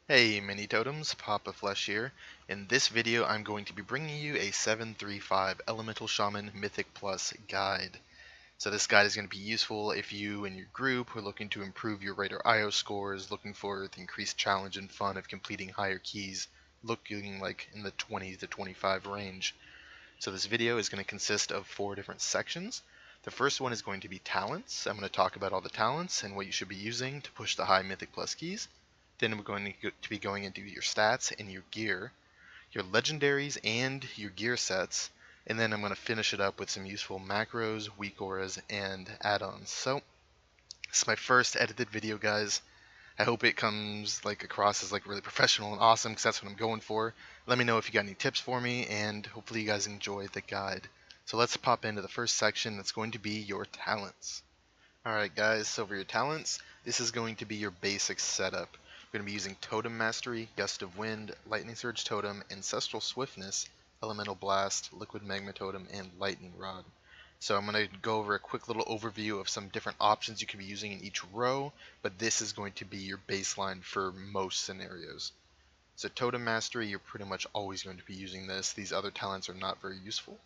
Hey mini totems, Papa Flesh here. In this video I'm going to be bringing you a 7.3.5 Elemental Shaman Mythic Plus guide. So this guide is going to be useful if you and your group are looking to improve your raid or IO scores, looking for the increased challenge and fun of completing higher keys, looking like in the 20 to 25 range. So this video is going to consist of 4 different sections. The first one is going to be talents. I'm going to talk about all the talents and what you should be using to push the high Mythic Plus keys. Then we're going to be going into your stats and your gear, your legendaries and your gear sets, and then I'm going to finish it up with some useful macros, weak auras, and add-ons. So this is my first edited video, guys. I hope it comes across as really professional and awesome, because that's what I'm going for. Let me know if you got any tips for me, and hopefully you guys enjoyed the guide. So let's pop into the first section. That's going to be your talents. Alright guys, so for your talents, this is going to be your basic setup. We're going to be using Totem Mastery, Gust of Wind, Lightning Surge Totem, Ancestral Swiftness, Elemental Blast, Liquid Magma Totem, and Lightning Rod. So I'm going to go over a quick little overview of some different options you can be using in each row, but this is going to be your baseline for most scenarios. So Totem Mastery, you're pretty much always going to be using this. These other talents are not very useful.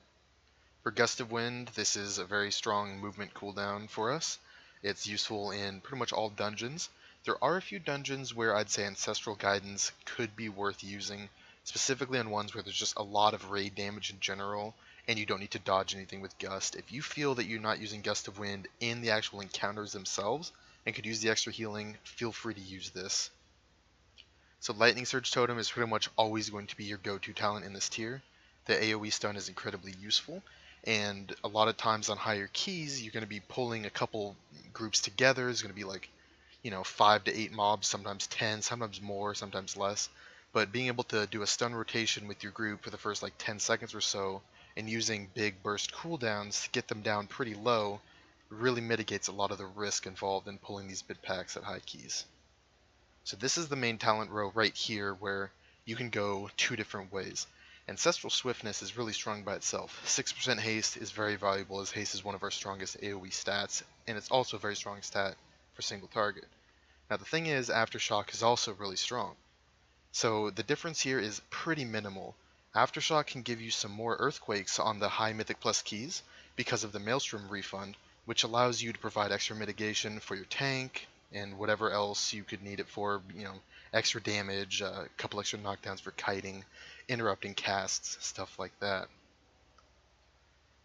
For Gust of Wind, this is a very strong movement cooldown for us. It's useful in pretty much all dungeons. There are a few dungeons where I'd say Ancestral Guidance could be worth using, specifically on ones where there's just a lot of raid damage in general, and you don't need to dodge anything with Gust. If you feel that you're not using Gust of Wind in the actual encounters themselves, and could use the extra healing, feel free to use this. So Lightning Surge Totem is pretty much always going to be your go-to talent in this tier. The AoE stun is incredibly useful, and a lot of times on higher keys, you're going to be pulling a couple groups together. It's going to be 5 to 8 mobs, sometimes 10, sometimes more, sometimes less. But being able to do a stun rotation with your group for the first 10 seconds or so, and using big burst cooldowns to get them down pretty low, really mitigates a lot of the risk involved in pulling these bit packs at high keys. So this is the main talent row right here, where you can go 2 different ways. Ancestral Swiftness is really strong by itself. 6% haste is very valuable, as haste is one of our strongest AoE stats, and it's also a very strong stat for single target. Now the thing is, Aftershock is also really strong. So the difference here is pretty minimal. Aftershock can give you some more earthquakes on the high Mythic Plus keys because of the Maelstrom refund, which allows you to provide extra mitigation for your tank and whatever else you could need it for, extra damage, a couple extra knockdowns for kiting, interrupting casts, stuff like that.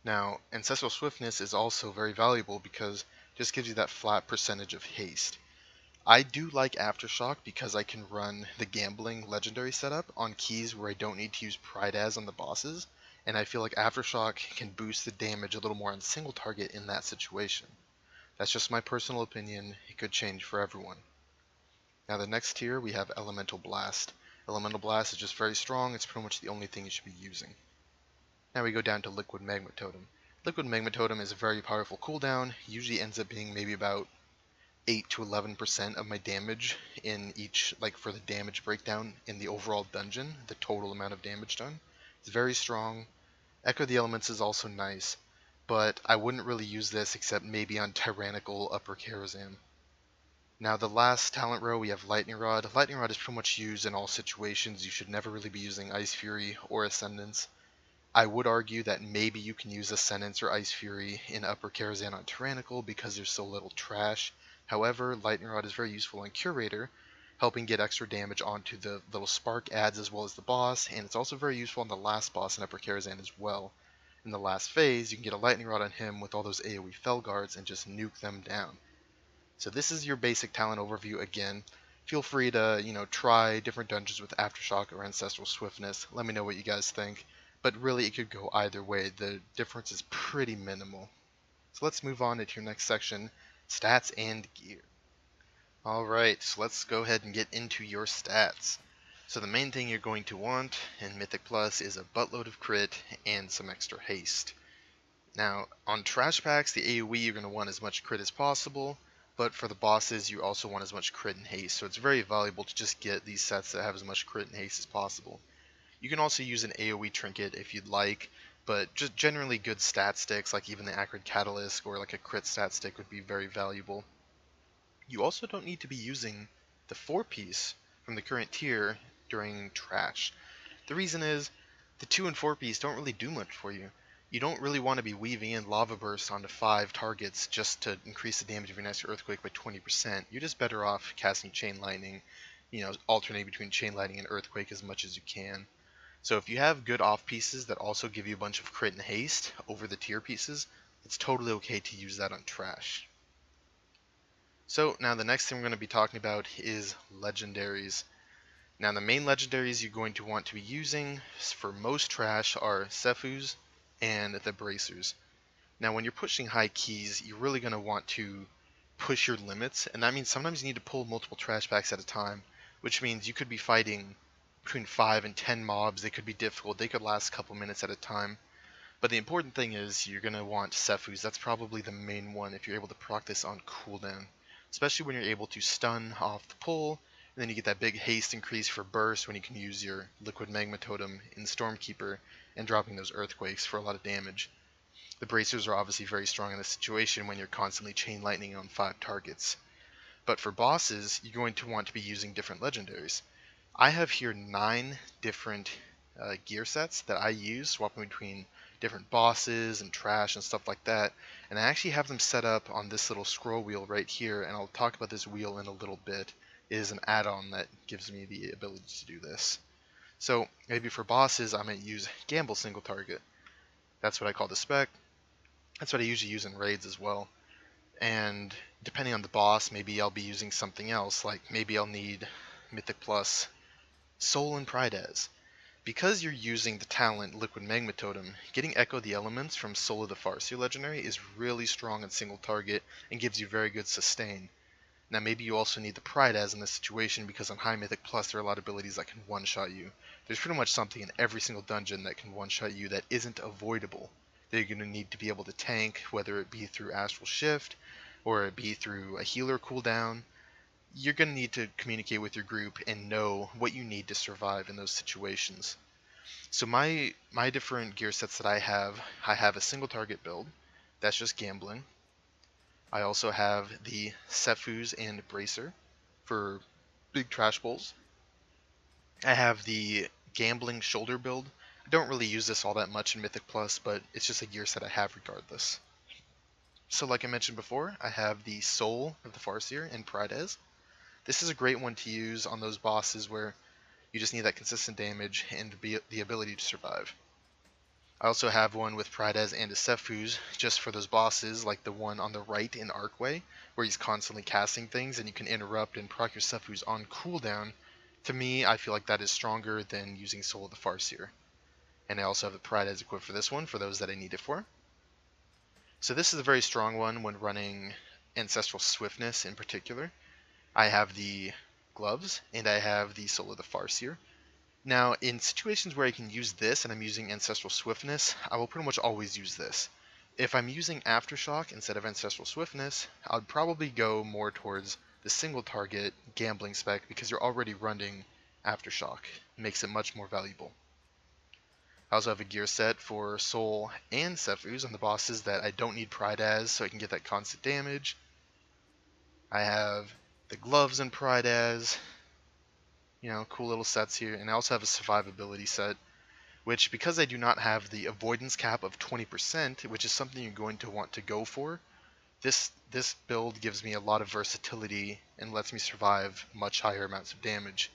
Now, Ancestral Swiftness is also very valuable because it just gives you that flat percentage of haste. I do like Aftershock because I can run the Gambling Legendary setup on keys where I don't need to use Pride As on the bosses, and I feel like Aftershock can boost the damage a little more on single target in that situation. That's just my personal opinion. It could change for everyone. Now the next tier we have Elemental Blast. Elemental Blast is just very strong. It's pretty much the only thing you should be using. Now we go down to Liquid Magma Totem. Liquid Magma Totem is a very powerful cooldown. Usually ends up being maybe about 8 to 11% of my damage in each, for the damage breakdown in the overall dungeon, the total amount of damage done. It's very strong. Echo the Elements is also nice, but I wouldn't really use this except maybe on Tyrannical Upper Karazhan. Now the last talent row we have Lightning Rod. Lightning Rod is pretty much used in all situations. You should never really be using Ice Fury or Ascendance. I would argue that maybe you can use Ascendance or Ice Fury in Upper Karazhan on Tyrannical because there's so little trash. However, Lightning Rod is very useful on Curator, helping get extra damage onto the little spark adds as well as the boss, and it's also very useful on the last boss in Upper Karazhan as well. In the last phase, you can get a Lightning Rod on him with all those AoE Fel Guards and just nuke them down. So this is your basic talent overview again. Feel free to, try different dungeons with Aftershock or Ancestral Swiftness. Let me know what you guys think. But really, it could go either way. The difference is pretty minimal. So let's move on into your next section, Stats and Gear. Alright, so let's go ahead and get into your stats. So the main thing you're going to want in Mythic Plus is a buttload of crit and some extra haste. Now, on trash packs, the AoE you're going to want as much crit as possible, but for the bosses you also want as much crit and haste, so it's very valuable to just get these sets that have as much crit and haste as possible. You can also use an AoE trinket if you'd like, but just generally good stat sticks, like even the Acrid Catalyst or a crit stat stick would be very valuable. You also don't need to be using the 4-piece from the current tier during trash. The reason is, the 2 and 4 piece don't really do much for you. You don't really want to be weaving in lava bursts onto 5 targets just to increase the damage of your next earthquake by 20%. You're just better off casting chain lightning, alternating between chain lightning and earthquake as much as you can. So if you have good off pieces that also give you a bunch of crit and haste over the tier pieces, it's totally okay to use that on trash. So now the next thing we're going to be talking about is legendaries. Now the main legendaries you're going to want to be using for most trash are Sephuz and the Bracers. Now when you're pushing high keys, you're really going to want to push your limits, and that means sometimes you need to pull multiple trash packs at a time, which means you could be fighting between 5 and 10 mobs. They could be difficult, they could last a couple minutes at a time. But the important thing is you're going to want Sephuz. That's probably the main one if you're able to proc this on cooldown, especially when you're able to stun off the pull, and then you get that big haste increase for burst when you can use your liquid magma totem in Stormkeeper and dropping those earthquakes for a lot of damage. The bracers are obviously very strong in this situation when you're constantly chain lightning on 5 targets. But for bosses, you're going to want to be using different legendaries. I have here 9 different gear sets that I use, swapping between different bosses and trash and stuff like that, and I actually have them set up on this little scroll wheel right here, and I'll talk about this wheel in a little bit. It is an add-on that gives me the ability to do this. So maybe for bosses I might use Gamble Single Target. That's what I call the spec. That's what I usually use in raids as well. And depending on the boss, maybe I'll be using something else, like maybe I'll need Mythic Plus Soul and Pride as. Because you're using the talent Liquid Magma Totem, getting Echo the Elements from Soul of the Farseer legendary is really strong in single target and gives you very good sustain. Now maybe you also need the Pride as in this situation because on High Mythic Plus there are a lot of abilities that can one-shot you. There's pretty much something in every single dungeon that can one-shot you that isn't avoidable, that you're going to need to be able to tank, whether it be through Astral Shift or it be through a healer cooldown. You're going to need to communicate with your group and know what you need to survive in those situations. So my different gear sets that I have a single target build. That's just gambling. I also have the Sephuz and Bracer for big trash bowls. I have the gambling shoulder build. I don't really use this all that much in Mythic Plus, but it's just a gear set I have regardless. So like I mentioned before, I have the Soul of the Farseer and Pride as. This is a great one to use on those bosses where you just need that consistent damage and the ability to survive. I also have one with Pride as and a Sephuz just for those bosses, like the one on the right in Arcway, where he's constantly casting things and you can interrupt and proc your Sephuz on cooldown. To me, I feel like that is stronger than using Soul of the Farseer. And I also have the Pride as equipped for this one, for those that I need it for. So this is a very strong one when running Ancestral Swiftness in particular. I have the gloves, and I have the Soul of the Farseer. Now, in situations where I can use this and I'm using Ancestral Swiftness, I will pretty much always use this. If I'm using Aftershock instead of Ancestral Swiftness, I would probably go more towards the single target gambling spec because you're already running Aftershock. It makes it much more valuable. I also have a gear set for Soul and Sephuz on the bosses that I don't need Pride as, so I can get that constant damage. I have the gloves and Pride as, cool little sets here, and I also have a survivability set, which because I do not have the avoidance cap of 20%, which is something you're going to want to go for, this build gives me a lot of versatility and lets me survive much higher amounts of damage.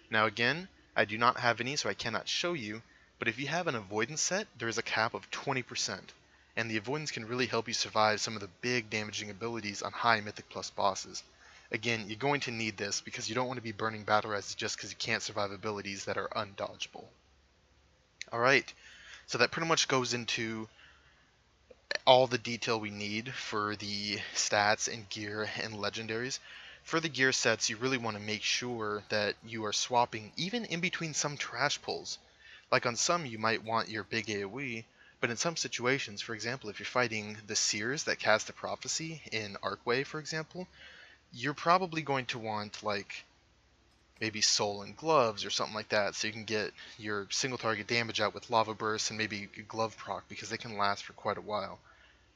Now again, I do not have any, so I cannot show you, but if you have an avoidance set, there is a cap of 20%, and the avoidance can really help you survive some of the big damaging abilities on high Mythic Plus bosses. Again, you're going to need this because you don't want to be burning battle reses just because you can't survive abilities that are undodgeable. Alright, so that pretty much goes into all the detail we need for the stats and gear and legendaries. For the gear sets, you really want to make sure that you are swapping even in between some trash pulls. Like on some you might want your big AoE, but in some situations, for example, if you're fighting the Seers that cast a prophecy in Arcway, for example, you're probably going to want like maybe Soul and Gloves or something like that, so you can get your single target damage out with Lava Burst and maybe Glove proc because they can last for quite a while.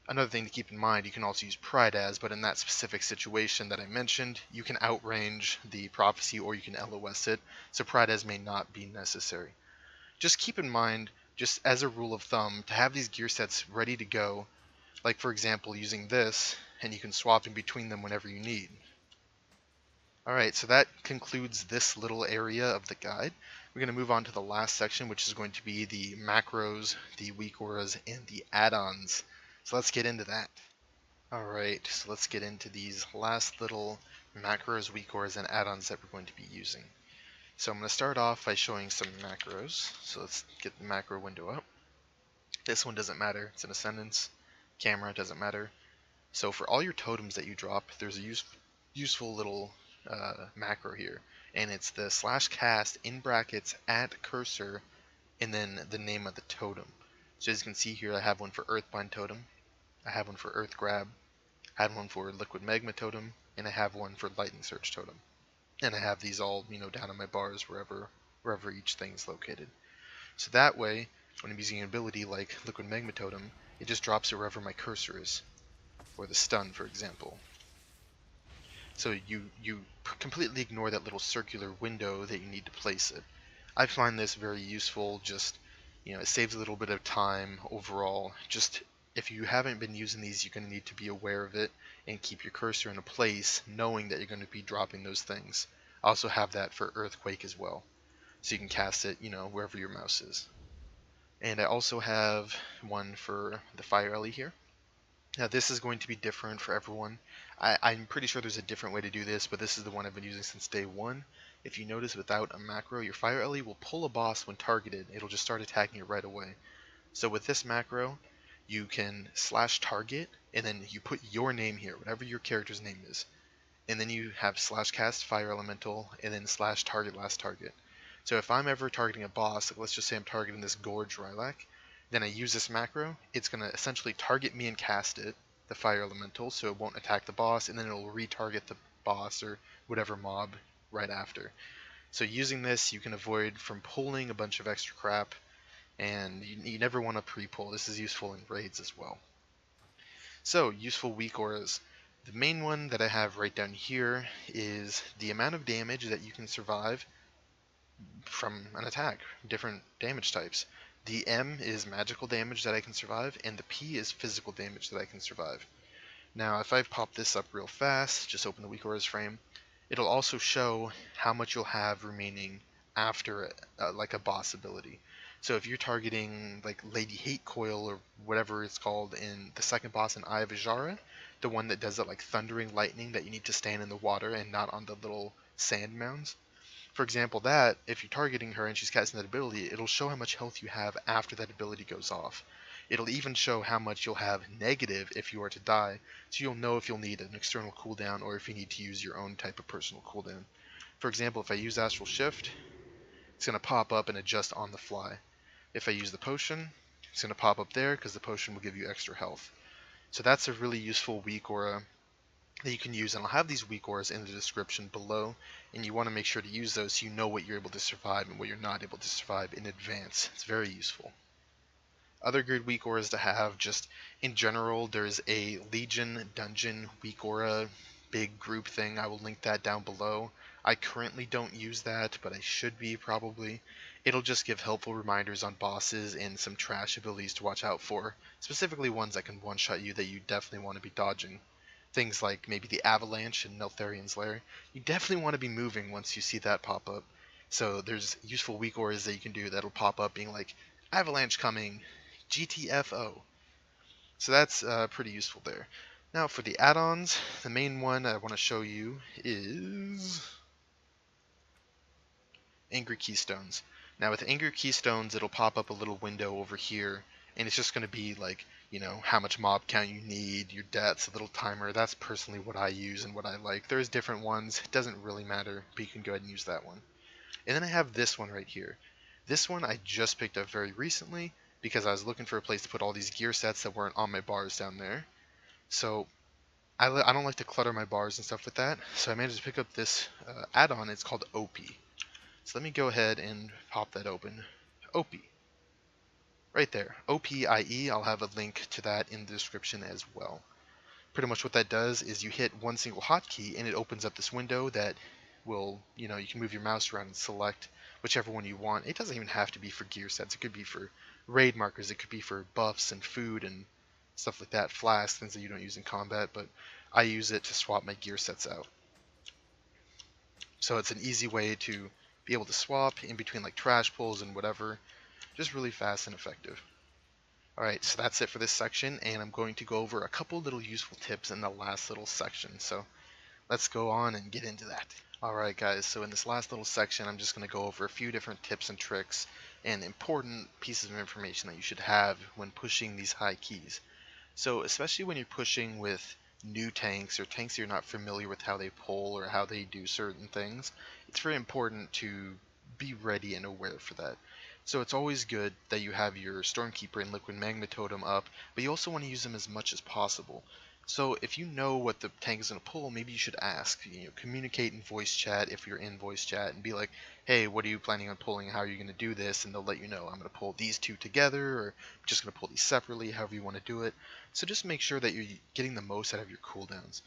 Another thing to keep in mind, you can also use Pride as, but in that specific situation that I mentioned, you can outrange the prophecy or you can LOS it, so Pride as may not be necessary. Just keep in mind, just as a rule of thumb, to have these gear sets ready to go, like for example using this, and you can swap in between them whenever you need. Alright, so that concludes this little area of the guide. We're going to move on to the last section, which is going to be the macros, the weak auras, and the add-ons. So let's get into that. Alright, so let's get into these last little macros, weak auras, and add-ons that we're going to be using. So I'm going to start off by showing some macros. So let's get the macro window up. This one doesn't matter, it's an ascendance. Camera doesn't matter. So for all your totems that you drop, there's a useful little macro here, and it's the /cast in brackets at cursor and then the name of the totem. So as you can see here, I have one for Earthbind Totem, I have one for Earth Grab, I have one for Liquid Magma Totem, and I have one for Lightning Surge Totem. And I have these all, down on my bars wherever each thing is located. So that way, when I'm using an ability like Liquid Magma Totem, it just drops it wherever my cursor is, or the stun, for example. So you completely ignore that little circular window that you need to place it. I find this very useful. Just it saves a little bit of time overall. Just if you haven't been using these, you're going to need to be aware of it and keep your cursor in a place, knowing that you're going to be dropping those things. I also have that for Earthquake as well, so you can cast it, wherever your mouse is. And I also have one for the Fire Ellie here. Now this is going to be different for everyone. I'm pretty sure there's a different way to do this, but this is the one I've been using since day one. If you notice, without a macro, your Fire Ellie will pull a boss when targeted. It'll just start attacking it right away. So with this macro, you can /target, and then you put your name here, whatever your character's name is. And then you have /cast Fire Elemental, and then /target last target. So if I'm ever targeting a boss, like let's just say I'm targeting this Gorge Rylak, then I use this macro, it's going to essentially target me and cast it, the Fire Elemental, so it won't attack the boss, and then it'll retarget the boss or whatever mob right after. So using this, you can avoid from pulling a bunch of extra crap, and you never want to pre-pull. This is useful in raids as well. So, useful weak auras. The main one that I have right down here is the amount of damage that you can survive from an attack, different damage types. The M is magical damage that I can survive, and the P is physical damage that I can survive. Now, if I pop this up real fast, just open the weak auras frame, it'll also show how much you'll have remaining after like a boss ability. So if you're targeting like Lady Hate Coil or whatever it's called in the second boss in Eye of Ajara, the one that does that like thundering lightning that you need to stand in the water and not on the little sand mounds. For example, that, if you're targeting her and she's casting that ability, it'll show how much health you have after that ability goes off. It'll even show how much you'll have negative if you are to die, so you'll know if you'll need an external cooldown or if you need to use your own type of personal cooldown. For example, if I use Astral Shift, it's going to pop up and adjust on the fly. If I use the potion, it's going to pop up there because the potion will give you extra health. So that's a really useful weak aura that you can use, and I'll have these weak auras in the description below, and you want to make sure to use those so you know what you're able to survive and what you're not able to survive in advance. It's very useful. Other good weak auras to have, just in general, there's a Legion Dungeon weak aura big group thing. I will link that down below. I currently don't use that, but I should be probably. It'll just give helpful reminders on bosses and some trash abilities to watch out for, specifically ones that can one-shot you that you definitely want to be dodging. Things like maybe the Avalanche in Neltharian's Lair. You definitely want to be moving once you see that pop up. So there's useful weak auras that you can do that'll pop up being like, Avalanche coming, GTFO. So that's pretty useful there. Now for the add-ons, the main one I want to show you is Angry Keystones. Now with Angry Keystones, it'll pop up a little window over here, and it's just going to be like, how much mob count you need, your deaths, a little timer. That's personally what I use and what I like. There's different ones. It doesn't really matter, but you can go ahead and use that one. And then I have this one right here. This one I just picked up very recently because I was looking for a place to put all these gear sets that weren't on my bars down there. So I don't like to clutter my bars and stuff with that, so I managed to pick up this add-on. It's called OP. So let me go ahead and pop that open. OP. Right there, OPIE. I'll have a link to that in the description as well. Pretty much what that does is you hit one single hotkey and it opens up this window that will, you can move your mouse around and select whichever one you want. It doesn't even have to be for gear sets. It could be for raid markers. It could be for buffs and food and stuff like that, flasks, things that you don't use in combat, but I use it to swap my gear sets out. So it's an easy way to be able to swap in between like trash pulls and whatever, just really fast and effective. Alright, so that's it for this section, and I'm going to go over a couple little useful tips in the last little section, so let's go on and get into that. Alright guys, so in this last little section I'm just going to go over a few different tips and tricks and important pieces of information that you should have when pushing these high keys. So especially when you're pushing with new tanks or tanks you're not familiar with how they pull or how they do certain things, it's very important to be ready and aware for that. So it's always good that you have your Stormkeeper and Liquid Magma Totem up, but you also want to use them as much as possible. So if you know what the tank is going to pull, maybe you should ask, communicate in voice chat if you're in voice chat and be like, hey, what are you planning on pulling? How are you going to do this? And they'll let you know, I'm going to pull these two together, or I'm just going to pull these separately, however you want to do it. So just make sure that you're getting the most out of your cooldowns.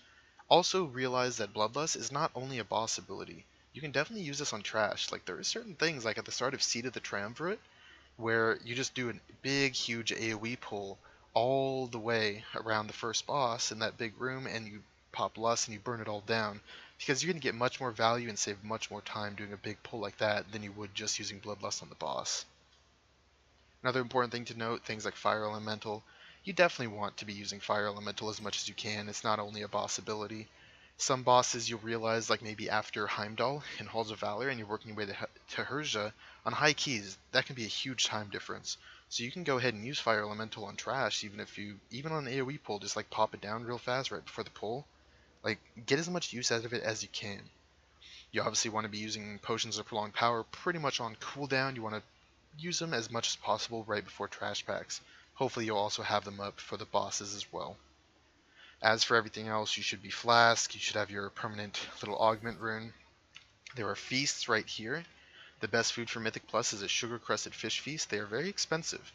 Also realize that Bloodlust is not only a boss ability. You can definitely use this on trash. Like, there are certain things, like at the start of Seed of the Triumvirate, where you just do a big, huge AoE pull all the way around the first boss in that big room, and you pop Lust and you burn it all down, because you're going to get much more value and save much more time doing a big pull like that than you would just using Bloodlust on the boss. Another important thing to note, things like Fire Elemental. You definitely want to be using Fire Elemental as much as you can. It's not only a boss ability. Some bosses you'll realize, like maybe after Heimdall in Halls of Valor and you're working your way to Herja, on high keys, that can be a huge time difference. So you can go ahead and use Fire Elemental on trash, even on an AoE pull, just like pop it down real fast right before the pull. Like, get as much use out of it as you can. You obviously want to be using Potions of Prolonged Power pretty much on cooldown. You want to use them as much as possible right before trash packs. Hopefully you'll also have them up for the bosses as well. As for everything else, you should be Flask, you should have your permanent little augment rune. There are feasts right here. The best food for Mythic Plus is a sugar crusted fish feast. They are very expensive,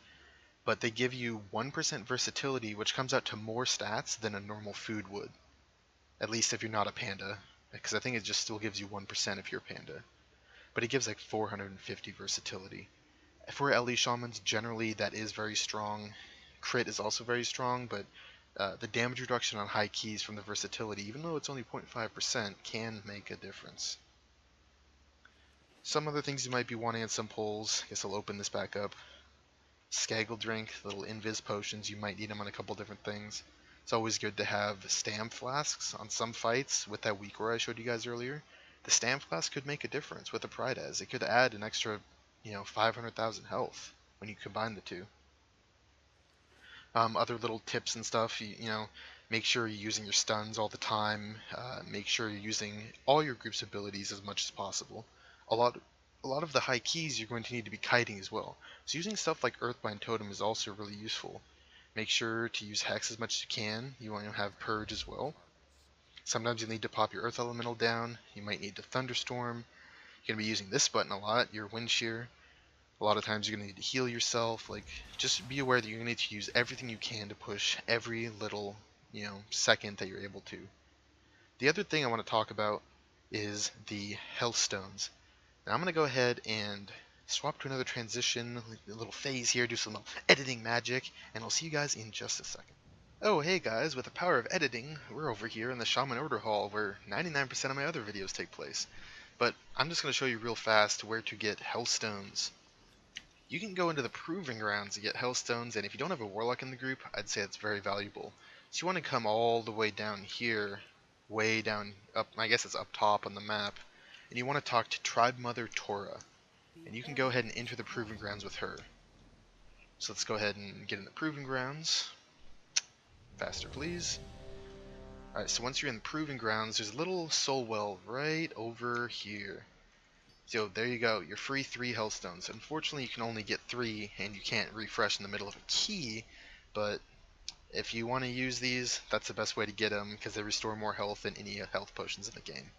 but they give you 1% versatility, which comes out to more stats than a normal food would. At least if you're not a panda, because I think it just still gives you 1% if you're a panda. But it gives like 450 versatility. For LE Shamans, generally that is very strong. Crit is also very strong, but the damage reduction on high keys from the versatility, even though it's only 0.5%, can make a difference. Some other things you might be wanting at some pulls, I guess I'll open this back up. Skaggle Drink, little invis potions, you might need them on a couple different things. It's always good to have Stam Flasks on some fights with that weak ore I showed you guys earlier. The Stam Flask could make a difference with the Pride as. It could add an extra 500,000 health when you combine the two. Other little tips and stuff, make sure you're using your stuns all the time. Make sure you're using all your group's abilities as much as possible. A lot of the high keys you're going to need to be kiting as well. So using stuff like Earthbind Totem is also really useful. Make sure to use Hex as much as you can. You want to have Purge as well. Sometimes you'll need to pop your Earth Elemental down. You might need to Thunderstorm. You're going to be using this button a lot, your Wind Shear. A lot of times you're going to need to heal yourself. Like, just be aware that you're going to need to use everything you can to push every little, second that you're able to. The other thing I want to talk about is the Health Stones. Now I'm going to go ahead and swap to another transition, a little phase here, do some editing magic, and I'll see you guys in just a second. Oh, hey guys, with the power of editing, we're over here in the Shaman Order Hall where 99% of my other videos take place. But I'm just going to show you real fast where to get Health Stones. You can go into the Proving Grounds to get Hellstones, and if you don't have a Warlock in the group, I'd say it's very valuable. So you want to come all the way down here, way down, up, I guess it's up top on the map, and you want to talk to Tribe Mother Tora, and you can go ahead and enter the Proving Grounds with her. So let's go ahead and get in the Proving Grounds. Faster, please. Alright, so once you're in the Proving Grounds, there's a little soul well right over here. So there you go, your free 3 Hellstones. Unfortunately, you can only get 3, and you can't refresh in the middle of a key, but if you want to use these, that's the best way to get them, because they restore more health than any health potions in the game.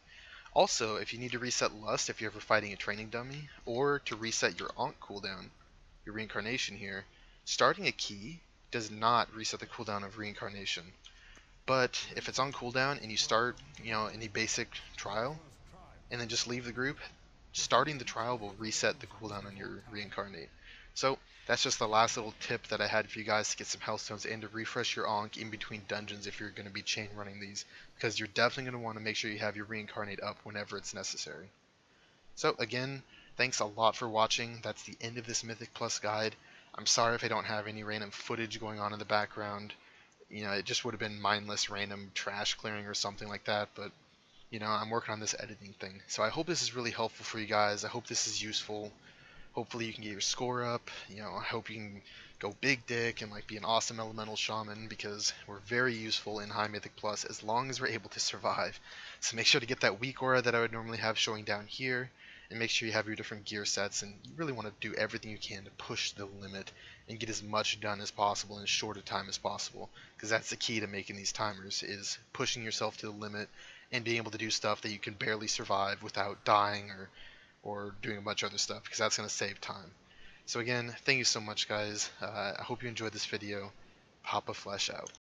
Also, if you need to reset Lust if you're ever fighting a training dummy, or to reset your Ankh cooldown, your reincarnation here, Starting a key does not reset the cooldown of reincarnation, but if it's on cooldown and you start, any basic trial, and then just leave the group, starting the trial will reset the cooldown on your reincarnate. So that's just the last little tip that I had for you guys to get some healthstones and to refresh your Ankh in between dungeons if you're going to be chain running these, because you're definitely going to want to make sure you have your reincarnate up whenever it's necessary. So again, thanks a lot for watching. That's the end of this Mythic Plus guide. I'm sorry if I don't have any random footage going on in the background. It just would have been mindless random trash clearing or something like that, but I'm working on this editing thing. So I hope this is really helpful for you guys. I hope this is useful. Hopefully you can get your score up. I hope you can go big dick and be an awesome elemental shaman, because we're very useful in High Mythic Plus as long as we're able to survive. So make sure to get that weak aura that I would normally have showing down here, and make sure you have your different gear sets, and you really want to do everything you can to push the limit and get as much done as possible in as short a time as possible, because that's the key to making these timers, is pushing yourself to the limit and being able to do stuff that you can barely survive without dying or doing a bunch of other stuff, because that's going to save time. So again, thank you so much, guys. I hope you enjoyed this video. Papa Flesh out.